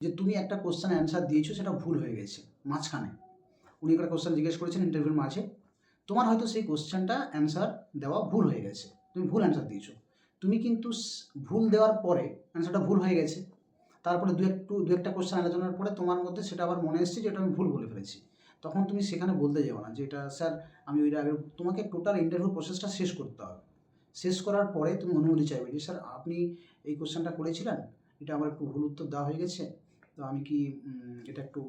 যে তুমি একটা কোশ্চেন অ্যান্সার দিয়েছো, সেটা ভুল হয়ে গেছে মাঝখানে। উনি একটা কোশ্চেন জিজ্ঞেস করেছেন ইন্টারভিউর মাঝে, তোমার হয়তো সেই কোশ্চেনটা অ্যান্সার দেওয়া ভুল হয়ে গেছে, তুমি ভুল অ্যান্সার দিয়েছো। তুমি কিন্তু ভুল দেওয়ার পরে অ্যান্সারটা ভুল হয়ে গেছে, তারপরে দু একটা কোশ্চেন আলোচনার পরে তোমার মধ্যে সেটা আবার মনে এসেছে যে এটা আমি ভুল বলে ফেলেছি। তখন তুমি সেখানে বলতে যাও না যে এটা স্যার আমি ওইটা আগে, তোমাকে টোটাল ইন্টারভিউ প্রসেসটা শেষ করতে হবে। শেষ করার পরে তুমি অনুমতি চাইবে যে স্যার আপনি এই কোশ্চেনটা করেছিলেন, এটা আমার একটু ভুল উত্তর দেওয়া হয়ে গেছে, তো আমি কি এটা একটু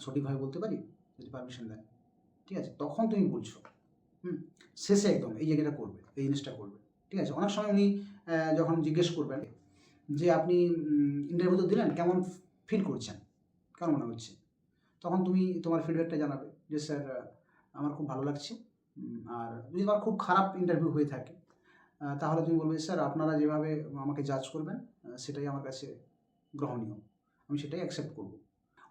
সঠিকভাবে বলতে পারি, যদি পারমিশন দেন। ঠিক আছে, তখন তুমি বলছো শেষে একদম এই জায়গাটা করবে, এই জিনিসটা করবে। ঠিক আছে, অনেক সময় উনি যখন জিজ্ঞেস করবেন যে আপনি ইন্টারভিউ তো দিলেন, কেমন ফিল করছেন, কেমন মনে হচ্ছে, তখন তুমি তোমার ফিডব্যাকটা জানাবে যে স্যার আমার খুব ভালো লাগছে। আর যদি তোমার খুব খারাপ ইন্টারভিউ হয়ে থাকে তাহলে তুমি বলবে স্যার আপনারা যেভাবে আমাকে জাজ করবেন সেটাই আমার কাছে গ্রহণীয়, আমি সেটাই অ্যাকসেপ্ট করব।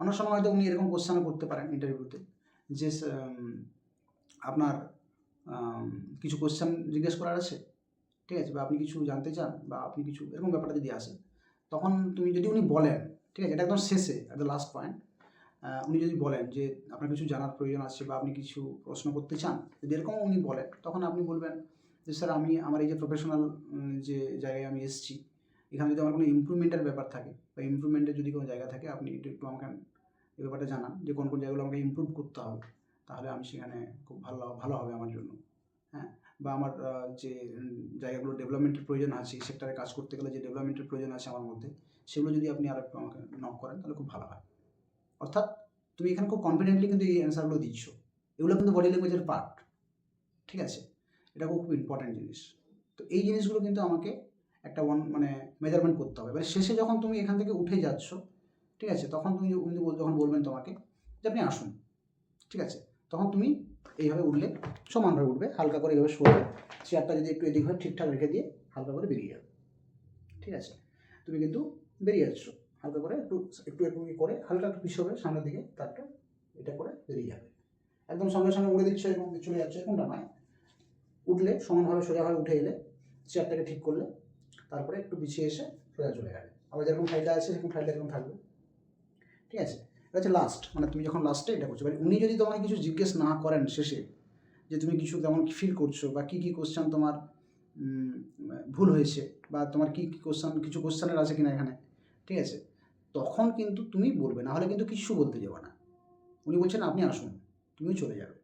অনেক সময় হয়তো উনি এরকম কোশ্চেনও করতে পারেন ইন্টারভিউতে যে আপনার কিছু কোশ্চেন জিজ্ঞেস করার আছে, ঠিক আছে, বা আপনি কিছু জানতে চান, বা আপনি কিছু এরকম ব্যাপারটা যদি আসে, তখন তুমি যদি উনি বলেন, ঠিক আছে, এটা একদম শেষে, একদম লাস্ট পয়েন্ট, উনি যদি বলেন যে আপনার কিছু জানার প্রয়োজন আছে বা আপনি কিছু প্রশ্ন করতে চান, যদি এরকম উনি বলেন, তখন আপনি বলবেন যে স্যার আমি আমার এই যে প্রফেশনাল যে জায়গায় আমি এসেছি, এখানে যদি আমার কোনো ইমপ্রুভমেন্টের ব্যাপার থাকে বা ইমপ্রুভমেন্টের যদি কোনো জায়গা থাকে, আপনি একটু আমাকে এই ব্যাপারটা জানান যে কোন কোন জায়গাগুলো আমাকে ইমপ্রুভ করতে হবে, তাহলে আমি সেখানে খুব ভালো হবে আমার জন্য। হ্যাঁ, বা আমার যে জায়গাগুলো ডেভেলপমেন্টের প্রয়োজন আছে, সেক্টরে কাজ করতে গেলে যে ডেভেলপমেন্টের প্রয়োজন আছে আমার মধ্যে, সেগুলো যদি আপনি আরেকটু আমাকে নক করেন তাহলে খুব ভালো হয়। অর্থাৎ তুমি এখানে খুব কনফিডেন্টলি কিন্তু এই অ্যান্সারগুলো দিচ্ছ, এগুলো কিন্তু বডি ল্যাঙ্গুয়েজের পার্ট। ঠিক আছে, এটা খুব ইম্পর্ট্যান্ট জিনিস। তো এই জিনিসগুলো কিন্তু আমাকে একটা মানে মেজারমেন্ট করতে হবে। এবার শেষে যখন তুমি এখান থেকে উঠে যাচ্ছ, ঠিক আছে, তখন তুমি উনি যখন বলবেন তোমাকে যে আপনি আসুন, ঠিক আছে, তখন তুমি এইভাবে উঠলে সমানভাবে উঠবে, হালকা করে এইভাবে সরবে, চেয়ারটা যদি একটু এদিক হয় ঠিকঠাক রেখে দিয়ে হালকা করে বেরিয়ে যাবে। ঠিক আছে, তুমি কিন্তু বেরিয়ে যাচ্ছ হালকা করে, একটু একটু একটু করে হালকা একটু পিছবে সামনের দিকে, তারপর এটা করে বেরিয়ে যাবে। একদম সঙ্গে সঙ্গে উড়ে দিচ্ছ এবং চলে যাচ্ছে এরকমটা নয়। উঠলে সমানভাবে সোজাভাবে উঠে এলে, চেয়ারটাকে ঠিক করলে, তারপরে একটু পিছিয়ে এসে সোজা চলে গেলে, আবার যেরকম ফাইলটা আছে সেরকম ফাইলটা এরকম থাকবে। ঠিক আছে, এটা হচ্ছে লাস্ট, মানে তুমি যখন লাস্টে এটা করছো, উনি যদি তোমাকে কিছু জিজ্ঞেস না করেন শেষে, যে তুমি কিছু কেমন ফিল করছো বা কী কী কোশ্চেন তোমার ভুল হয়েছে, বা তোমার কী কী কোশ্চেন, কিছু কোশ্চেনের আছে কিনা এখানে, ঠিক আছে, তখন কিন্তু তুমি বলবে, না হলে কিন্তু কিছু বলতে যাবে না। উনি বলছেন আপনি আসুন, তুমিও চলে যাবে।